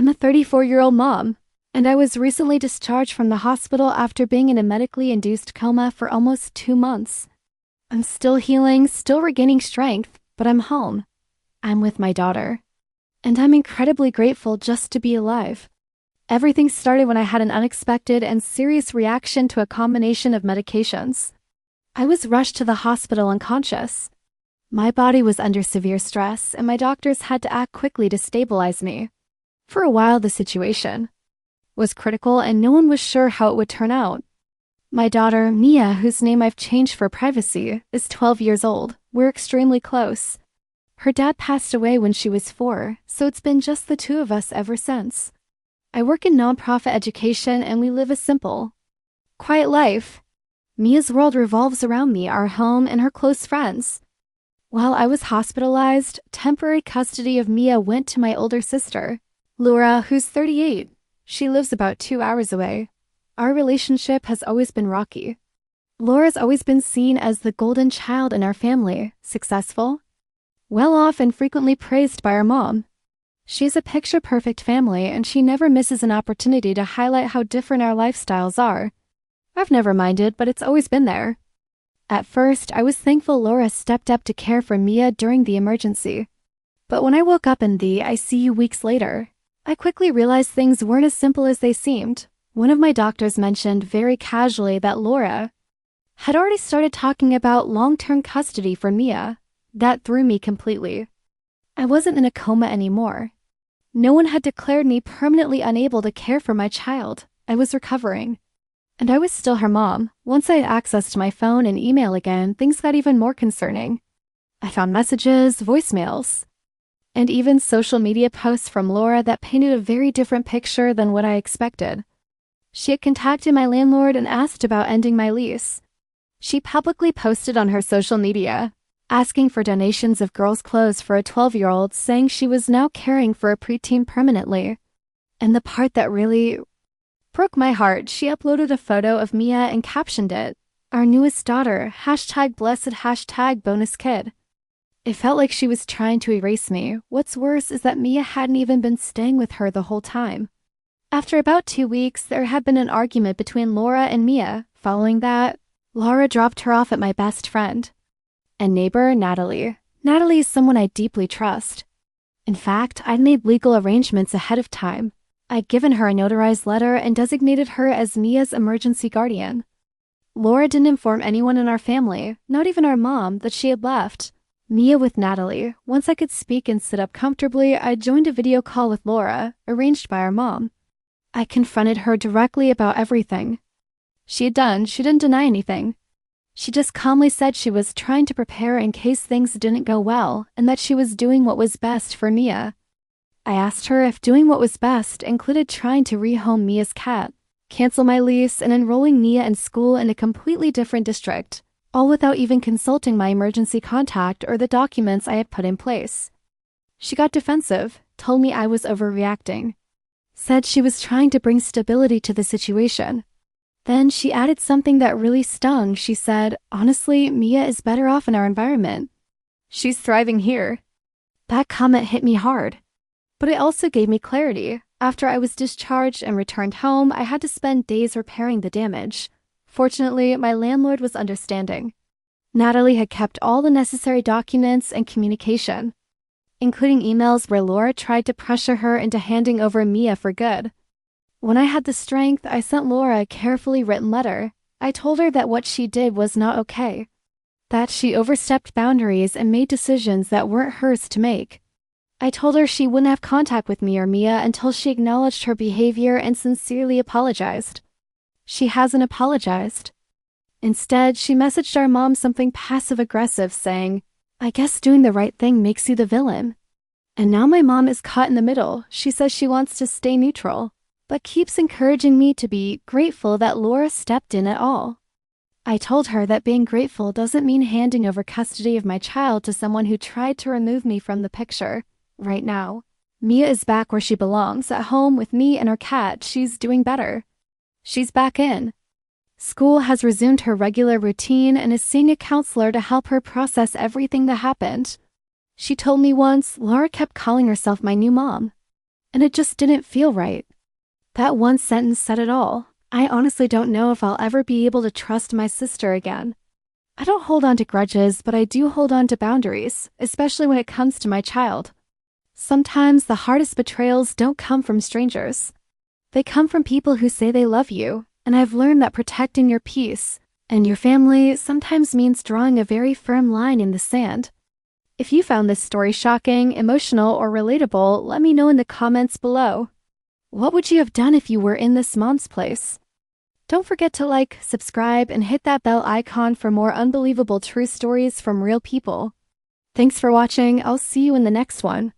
I'm a 34-year-old mom, and I was recently discharged from the hospital after being in a medically induced coma for almost 2 months. I'm still healing, still regaining strength, but I'm home. I'm with my daughter. And I'm incredibly grateful just to be alive. Everything started when I had an unexpected and serious reaction to a combination of medications. I was rushed to the hospital unconscious. My body was under severe stress, and my doctors had to act quickly to stabilize me. For a while, the situation was critical, and no one was sure how it would turn out. My daughter, Mia, whose name I've changed for privacy, is 12 years old. We're extremely close. Her dad passed away when she was 4, so it's been just the two of us ever since. I work in nonprofit education, and we live a simple, quiet life. Mia's world revolves around me, our home, and her close friends. While I was hospitalized, temporary custody of Mia went to my older sister, Laura, who's 38. She lives about 2 hours away. Our relationship has always been rocky. Laura's always been seen as the golden child in our family, successful, well-off, and frequently praised by our mom. She's a picture-perfect family, and she never misses an opportunity to highlight how different our lifestyles are. I've never minded, but it's always been there. At first, I was thankful Laura stepped up to care for Mia during the emergency. But when I woke up in the ICU weeks later, I quickly realized things weren't as simple as they seemed. One of my doctors mentioned very casually that Laura had already started talking about long-term custody for Mia. That threw me completely. I wasn't in a coma anymore. No one had declared me permanently unable to care for my child. I was recovering. And I was still her mom. Once I had access to my phone and email again, things got even more concerning. I found messages, voicemails, and even social media posts from Laura that painted a very different picture than what I expected. She had contacted my landlord and asked about ending my lease. She publicly posted on her social media, asking for donations of girls' clothes for a 12-year-old, saying she was now caring for a preteen permanently. And the part that really broke my heart, she uploaded a photo of Mia and captioned it, "Our newest daughter, #blessed #bonus kid." It felt like she was trying to erase me. What's worse is that Mia hadn't even been staying with her the whole time. After about 2 weeks, there had been an argument between Laura and Mia. Following that, Laura dropped her off at my best friend and neighbor, Natalie. Natalie is someone I deeply trust. In fact, I'd made legal arrangements ahead of time. I'd given her a notarized letter and designated her as Mia's emergency guardian. Laura didn't inform anyone in our family, not even our mom, that she had left Mia with Natalie. Once I could speak and sit up comfortably, I joined a video call with Laura, arranged by our mom. I confronted her directly about everything she didn't deny anything. She just calmly said she was trying to prepare in case things didn't go well, and that she was doing what was best for Mia. I asked her if doing what was best included trying to rehome Mia's cat, cancel my lease, and enrolling Mia in school in a completely different district, all without even consulting my emergency contact or the documents I had put in place. She got defensive, told me I was overreacting, said she was trying to bring stability to the situation. Then she added something that really stung. She said, "Honestly, Mia is better off in our environment. She's thriving here." That comment hit me hard. But it also gave me clarity. After I was discharged and returned home, I had to spend days repairing the damage. Fortunately, my landlord was understanding. Natalie had kept all the necessary documents and communication, including emails where Laura tried to pressure her into handing over Mia for good. When I had the strength, I sent Laura a carefully written letter. I told her that what she did was not okay, that she overstepped boundaries and made decisions that weren't hers to make. I told her she wouldn't have contact with me or Mia until she acknowledged her behavior and sincerely apologized. She hasn't apologized. Instead, she messaged our mom something passive-aggressive saying, "I guess doing the right thing makes you the villain." And now my mom is caught in the middle. She says she wants to stay neutral, but keeps encouraging me to be grateful that Laura stepped in at all. I told her that being grateful doesn't mean handing over custody of my child to someone who tried to remove me from the picture. Right now, Mia is back where she belongs, at home with me and her cat. She's doing better. She's back in school, has resumed her regular routine, and is seeing a counselor to help her process everything that happened. She told me once, Laura kept calling herself my new mom. and it just didn't feel right. That one sentence said it all. I honestly don't know if I'll ever be able to trust my sister again. I don't hold on to grudges, but I do hold on to boundaries, especially when it comes to my child. Sometimes the hardest betrayals don't come from strangers. They come from people who say they love you, and I've learned that protecting your peace and your family sometimes means drawing a very firm line in the sand. If you found this story shocking, emotional, or relatable, let me know in the comments below. What would you have done if you were in this mom's place? Don't forget to like, subscribe, and hit that bell icon for more unbelievable true stories from real people. Thanks for watching. I'll see you in the next one.